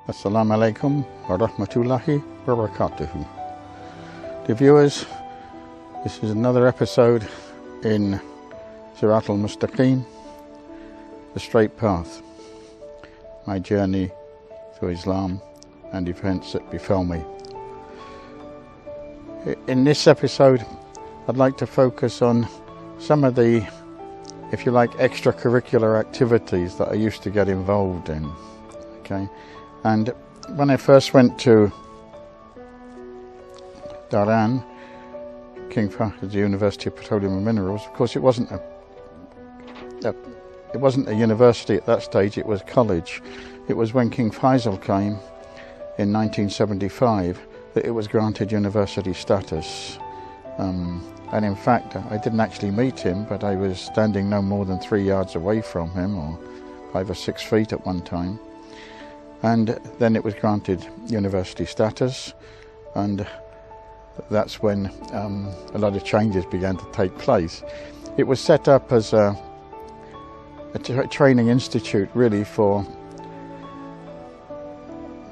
Assalamu alaikum wa rahmatullahi wa barakatuhu. Dear viewers, this is another episode in Sirat al-Mustaqim, the straight path, my journey through Islam and events that befell me. In this episode, I'd like to focus on some of the, if you like, extracurricular activities that I used to get involved in. Okay, and when I first went to Dhahran, King Fahd University of Petroleum and Minerals, of course it wasn't a university at that stage, it was college. It was when King Faisal came in 1975 that it was granted university status. And in fact, I didn't actually meet him, but I was standing no more than 3 yards away from him, or 5 or 6 feet at one time. And then it was granted university status, and that's when a lot of changes began to take place. It was set up as a training institute really for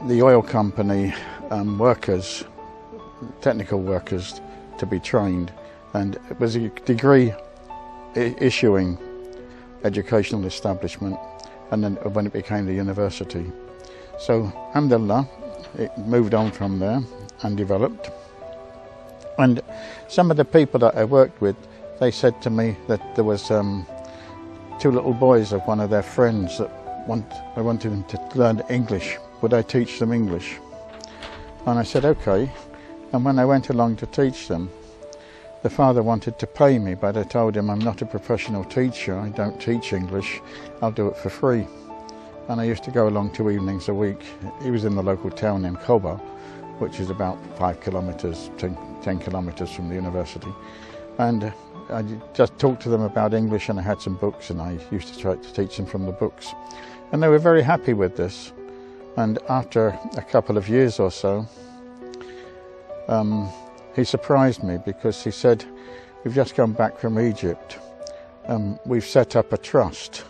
the oil company workers, technical workers, to be trained, and it was a degree issuing educational establishment, and then when it became the university. So alhamdulillah, it moved on from there and developed. And some of the people that I worked with, they said to me that there was 2 little boys of one of their friends that I wanted them to learn English. Would I teach them English? And I said okay. And when I went along to teach them, the father wanted to pay me, but I told him I'm not a professional teacher, I don't teach English, I'll do it for free. And I used to go along 2 evenings a week. He was in the local town named Koba, which is about 5 kilometres, 10 kilometres from the university. And I just talked to them about English, and I had some books, and I used to try to teach them from the books. And they were very happy with this. And after a couple of years or so, he surprised me, because he said, we've just come back from Egypt. We've set up a trust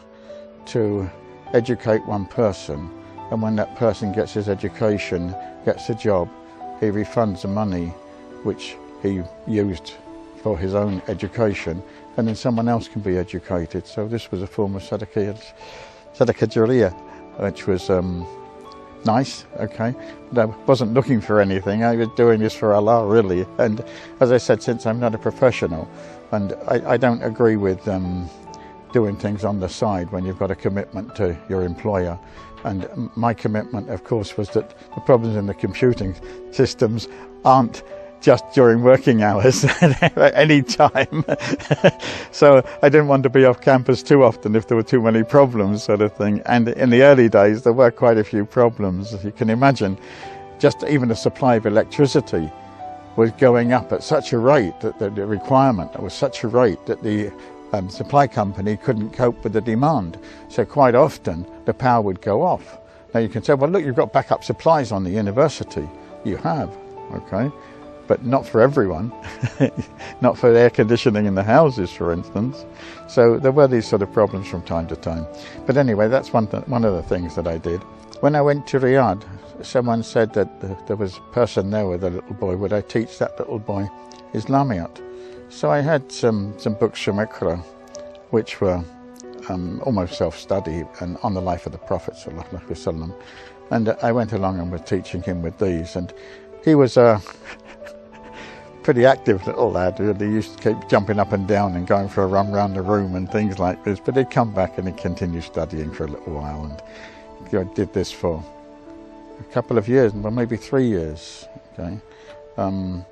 to educate one person, and when that person gets his education, gets a job, he refunds the money which he used for his own education, and then someone else can be educated. So this was a form of sadaqah jariyah, which was nice, okay, but I wasn't looking for anything. I was doing this for Allah really, and as I said, since I'm not a professional, and I don't agree with doing things on the side when you've got a commitment to your employer. And my commitment, of course, was that the problems in the computing systems aren't just during working hours at any time. So I didn't want to be off campus too often if there were too many problems, sort of thing. And in the early days there were quite a few problems. As you can imagine, just even the supply of electricity was going up at such a rate that the requirement was such a rate that the supply company couldn't cope with the demand. So quite often the power would go off. Now you can say, well look, you've got backup supplies on the university. You have, okay, but not for everyone. Not for air conditioning in the houses, for instance. So there were these sort of problems from time to time. But anyway, that's one of the things that I did. When I went to Riyadh, someone said that there was a person there with a little boy. Would I teach that little boy Islamiyat? So I had some books from Iqra, which were almost self-study and on the life of the Prophet ﷺ. And I went along and was teaching him with these. And he was a pretty active little lad. He used to keep jumping up and down and going for a run around the room and things like this. But he'd come back and he'd continue studying for a little while. And I did this for a couple of years, well maybe 3 years. Okay, and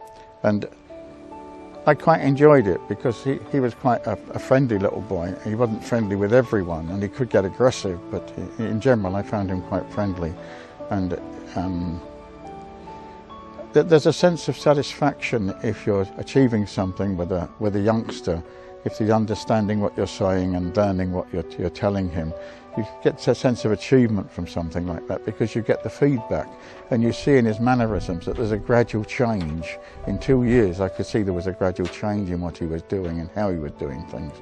I quite enjoyed it, because he was quite a friendly little boy. He wasn't friendly with everyone, and he could get aggressive, but in general I found him quite friendly. And there's a sense of satisfaction if you're achieving something with a youngster if he's understanding what you're saying and learning what you're telling him, you get a sense of achievement from something like that, because you get the feedback and you see in his mannerisms that there's a gradual change. In 2 years I could see there was a gradual change in what he was doing and how he was doing things.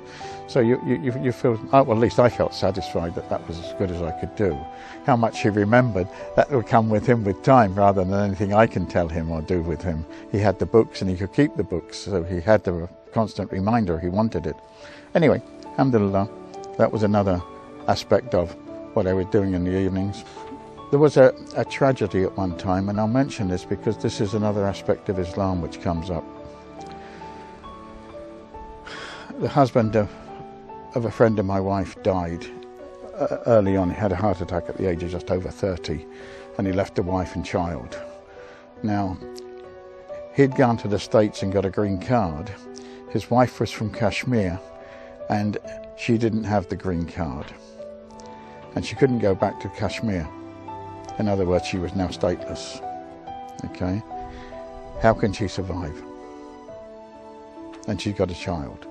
So you feel, well, at least I felt satisfied that that was as good as I could do. How much he remembered, that would come with him with time rather than anything I can tell him or do with him. He had the books and he could keep the books, so he had the constant reminder he wanted it. Anyway, alhamdulillah, that was another aspect of what I was doing in the evenings. There was a tragedy at one time, and I'll mention this because this is another aspect of Islam which comes up. The husband of a friend of my wife died early on. He had a heart attack at the age of just over 30, and he left a wife and child. Now, he'd gone to the States and got a green card. His wife was from Kashmir, and she didn't have the green card, and she couldn't go back to Kashmir. In other words, she was now stateless. Okay, how can she survive? And she's got a child.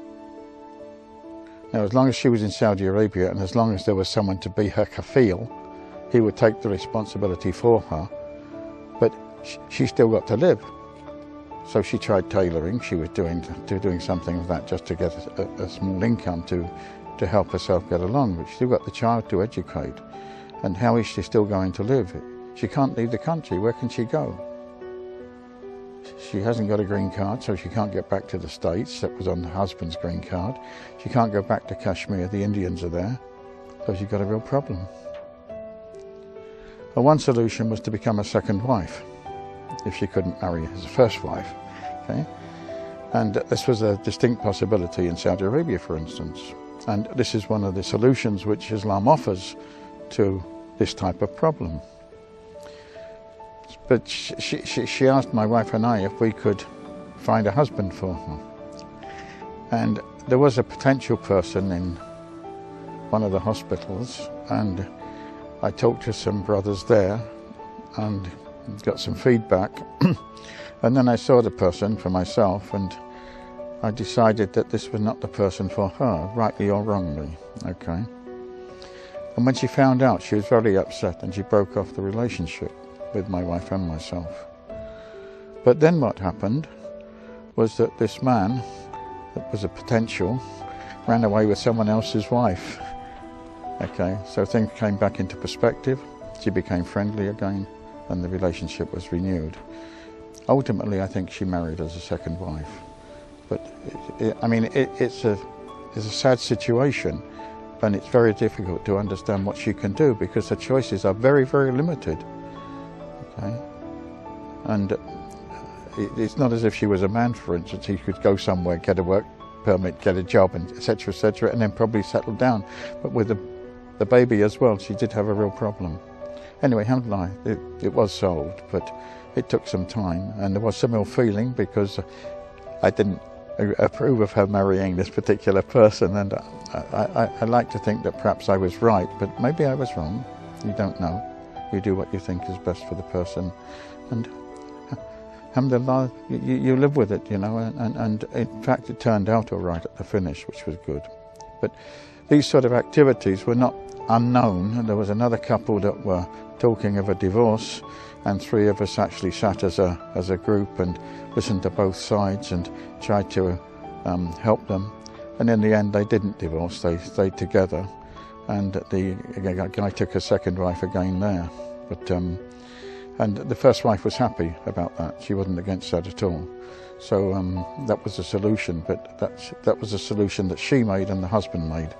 Now, as long as she was in Saudi Arabia, and as long as there was someone to be her kafil, he would take the responsibility for her, but she still got to live. So she tried tailoring. She was doing something of that just to get a small income to help herself get along, but she's still got the child to educate. And how is she still going to live? She can't leave the country. Where can she go? She hasn't got a green card, so she can't get back to the States. That was on the husband's green card. She can't go back to Kashmir. The Indians are there. So she's got a real problem. Well, one solution was to become a second wife, if she couldn't marry his first wife. Okay? And this was a distinct possibility in Saudi Arabia, for instance. And this is one of the solutions which Islam offers to this type of problem. But she asked my wife and I if we could find a husband for her. And there was a potential person in one of the hospitals, and I talked to some brothers there and got some feedback. And then I saw the person for myself, and I decided that this was not the person for her, rightly or wrongly. Okay. And when she found out, she was very upset, and she broke off the relationship with my wife and myself. But then what happened was that this man, that was a potential, ran away with someone else's wife. Okay, so things came back into perspective. She became friendly again, and the relationship was renewed. Ultimately, I think she married as a second wife. But it's a sad situation, and it's very difficult to understand what she can do because her choices are very, very limited. Okay? And it's not as if she was a man, for instance. He could go somewhere, get a work permit, get a job, and etc., and then probably settle down. But with the baby as well, she did have a real problem. Anyway, alhamdulillah, it was solved, but it took some time, and there was some ill feeling because I didn't approve of her marrying this particular person, and I like to think that perhaps I was right, but maybe I was wrong. You don't know. You do what you think is best for the person, and alhamdulillah, you live with it, you know, and in fact it turned out all right at the finish, which was good. But these sort of activities were not unknown. There was another couple that were talking of a divorce, and three of us actually sat as a group and listened to both sides and tried to help them. And in the end, they didn't divorce; they stayed together. And the guy took a second wife again there. But and the first wife was happy about that. She wasn't against that at all. So that was a solution. But that was a solution that she made and the husband made.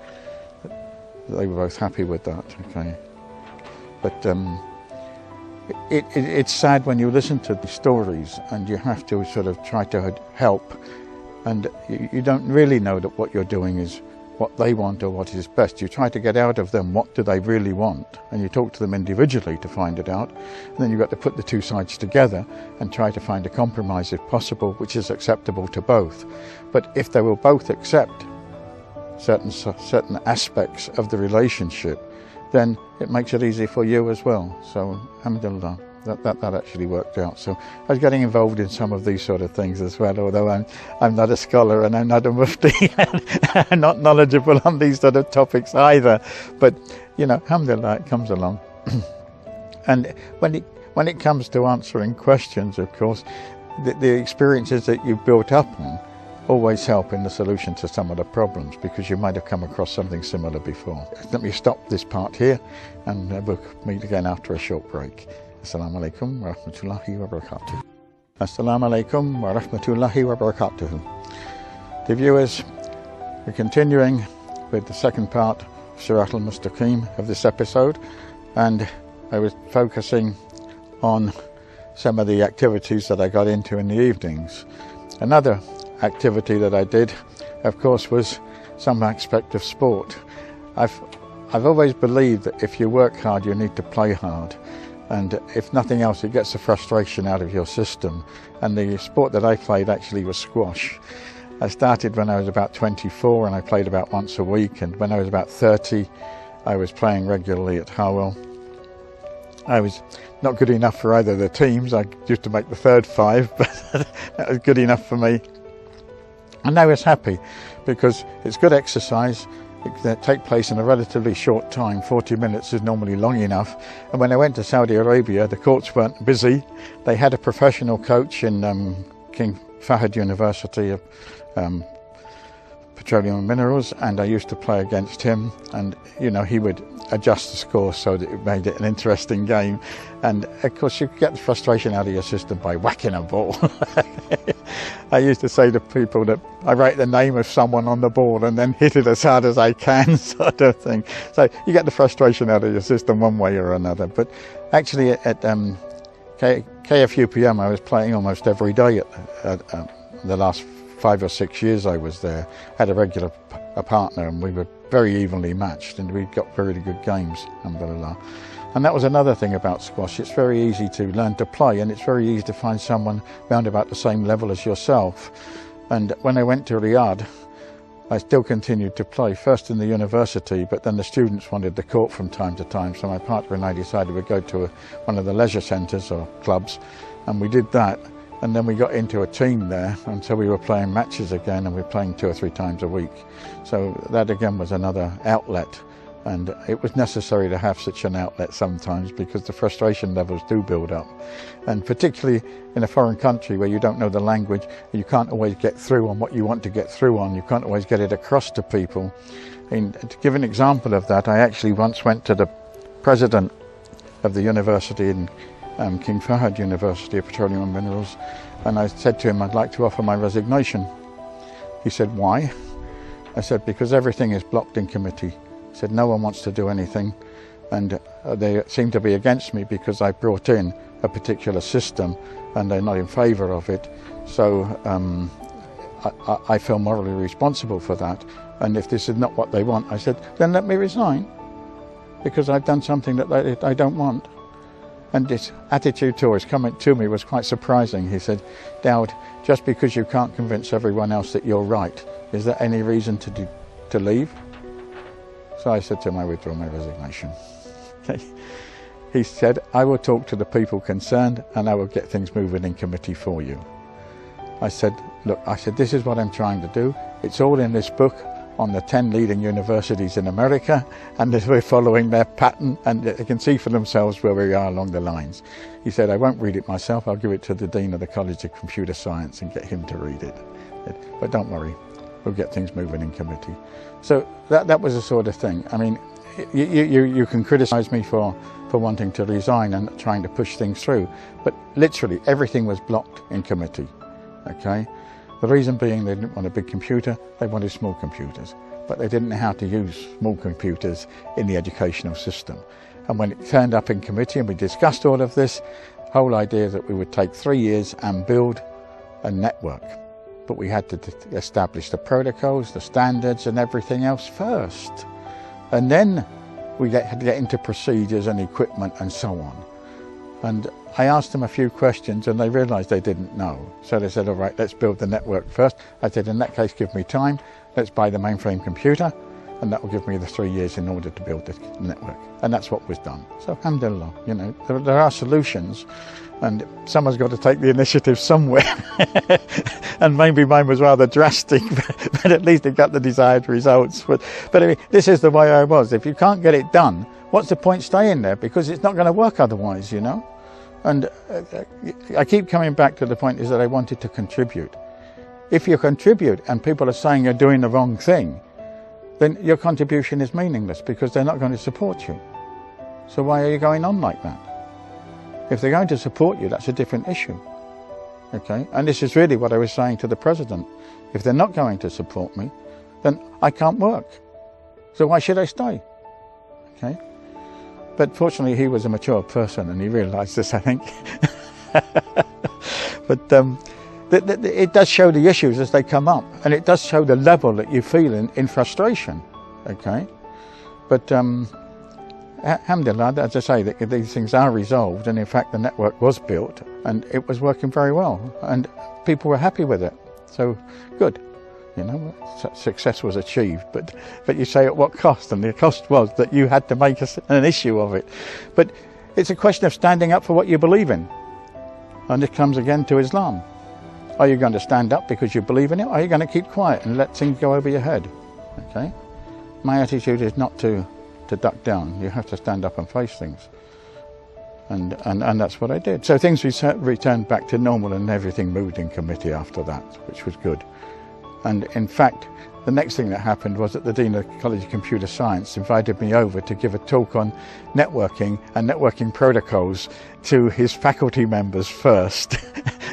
They were both happy with that. Okay. But it's sad when you listen to the stories and you have to sort of try to help, and you don't really know that what you're doing is what they want or what is best. You try to get out of them what do they really want, and you talk to them individually to find it out, and then you've got to put the two sides together and try to find a compromise if possible which is acceptable to both. But if they will both accept certain aspects of the relationship, then it makes it easy for you as well. So alhamdulillah. that actually worked out. So I was getting involved in some of these sort of things as well, although I'm not a scholar and I'm not a mufti and not knowledgeable on these sort of topics either. But, you know, alhamdulillah, it comes along. And when it comes to answering questions, of course, the experiences that you've built up on always help in the solution to some of the problems, because you might have come across something similar before. Let me stop this part here, and we'll meet again after a short break. Assalamu alaikum wa rahmatullahi wa barakatuh. Assalamu alaikum wa rahmatullahi wa barakatuh. Dear viewers, we're continuing with the second part of Sirat al-Mustaqim of this episode, and I was focusing on some of the activities that I got into in the evenings. Another activity that I did, of course, was some aspect of sport. I've always believed that if you work hard, you need to play hard, and if nothing else, it gets the frustration out of your system. And the sport that I played actually was squash. I started when I was about 24, and I played about once a week, and when I was about 30, I was playing regularly at Harwell. I was not good enough for either of the teams. I used to make the third five, but that was good enough for me. And I was happy, because it's good exercise. It can take place in a relatively short time. 40 minutes is normally long enough. And when I went to Saudi Arabia, the courts weren't busy. They had a professional coach in King Fahd University of Petroleum and Minerals, and I used to play against him, and you know, he would adjust the score so that it made it an interesting game. And of course, you get the frustration out of your system by whacking a ball. I used to say to people that I write the name of someone on the ball and then hit it as hard as I can, sort of thing. So you get the frustration out of your system one way or another. But actually at KFUPM, I was playing almost every day at the last 5 or 6 years I was there. I had a regular partner, and we were very evenly matched, and we got very good games, alhamdulillah. And that was another thing about squash. It's very easy to learn to play, and it's very easy to find someone round about the same level as yourself. And when I went to Riyadh, I still continued to play, first in the university, but then the students wanted the court from time to time, so my partner and I decided we'd go to one of the leisure centres or clubs, and we did that. And then we got into a team there, and so we were playing matches again, and we were playing 2 or 3 times a week. So that again was another outlet, and it was necessary to have such an outlet sometimes, because the frustration levels do build up. And particularly in a foreign country where you don't know the language, you can't always get through on what you want to get through on, you can't always get it across to people. And to give an example of that, I actually once went to the president of the university in King Fahd University of Petroleum and Minerals, and I said to him, I'd like to offer my resignation. He said, why? I said, because everything is blocked in committee. He said, no one wants to do anything, and they seem to be against me because I brought in a particular system and they're not in favour of it. So I feel morally responsible for that, and if this is not what they want, I said, then let me resign, because I've done something that I don't want. And his attitude towards coming to me was quite surprising. He said, Daud, just because you can't convince everyone else that you're right, is there any reason to leave? So I said to him, I withdraw my resignation. Okay. He said, I will talk to the people concerned, and I will get things moving in committee for you. I said, look, this is what I'm trying to do. It's all in this book on the 10 leading universities in America, and we're following their pattern, and they can see for themselves where we are along the lines. He said, I won't read it myself, I'll give it to the Dean of the College of Computer Science and get him to read it. But don't worry, we'll get things moving in committee. So that was the sort of thing. I mean, you can criticise me for wanting to resign and trying to push things through, but literally everything was blocked in committee, okay? The reason being they didn't want a big computer, they wanted small computers. But they didn't know how to use small computers in the educational system. And when it turned up in committee and we discussed all of this, the whole idea that we would take 3 years and build a network. But we had to establish the protocols, the standards and everything else first. And then we had to get into procedures and equipment and so on. And I asked them a few questions and they realised they didn't know. So they said, all right, let's build the network first. I said, in that case, give me time. Let's buy the mainframe computer and that will give me the 3 years in order to build the network. And that's what was done. So alhamdulillah, you know, there are solutions, and someone's got to take the initiative somewhere. And maybe mine was rather drastic, but at least it got the desired results. But I mean, this is the way I was. If you can't get it done, what's the point staying there? Because it's not going to work otherwise, you know. And I keep coming back to the point is that I wanted to contribute. If you contribute and people are saying you're doing the wrong thing, then your contribution is meaningless because they're not going to support you. So why are you going on like that? If they're going to support you, that's a different issue. Okay? And this is really what I was saying to the president. If they're not going to support me, then I can't work. So why should I stay? Okay? But fortunately, he was a mature person and he realised this, I think. But it does show the issues as they come up, and it does show the level that you feel in frustration. Okay? But alhamdulillah, as I say, these things are resolved, and in fact the network was built and it was working very well and people were happy with it. So good. You know, success was achieved, but you say at what cost? And the cost was that you had to make an issue of it. But it's a question of standing up for what you believe in. And it comes again to Islam. Are you going to stand up because you believe in it? Or are you going to keep quiet and let things go over your head? Okay? My attitude is not to duck down. You have to stand up and face things. And that's what I did. So things returned back to normal and everything moved in committee after that, which was good. And in fact, the next thing that happened was that the Dean of the College of Computer Science invited me over to give a talk on networking and networking protocols to his faculty members first.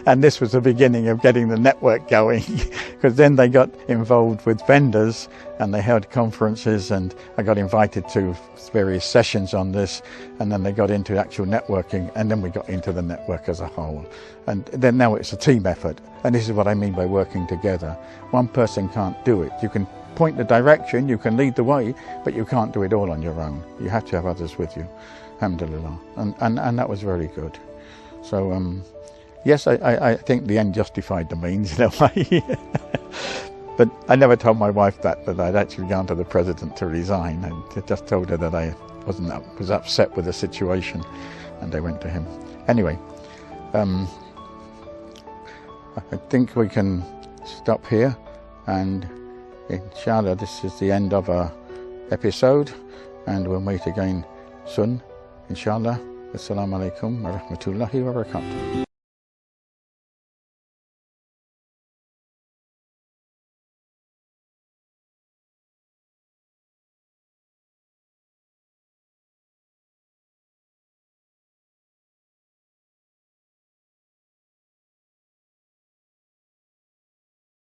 And this was the beginning of getting the network going, because then they got involved with vendors and they held conferences, and I got invited to various sessions on this, and then they got into actual networking, and then we got into the network as a whole. And then now it's a team effort, and this is what I mean by working together. One person can't do it. You can point the direction, you can lead the way, but you can't do it all on your own. You have to have others with you, alhamdulillah, and that was very good. So yes, I think the end justified the means in a way. But I never told my wife that I'd actually gone to the president to resign. I just told her that I was upset with the situation, and I went to him. Anyway, I think we can stop here, and inshallah this is the end of our episode, and we'll meet again soon, inshallah. Assalamu alaikum wa rahmatullahi wa barakatuh.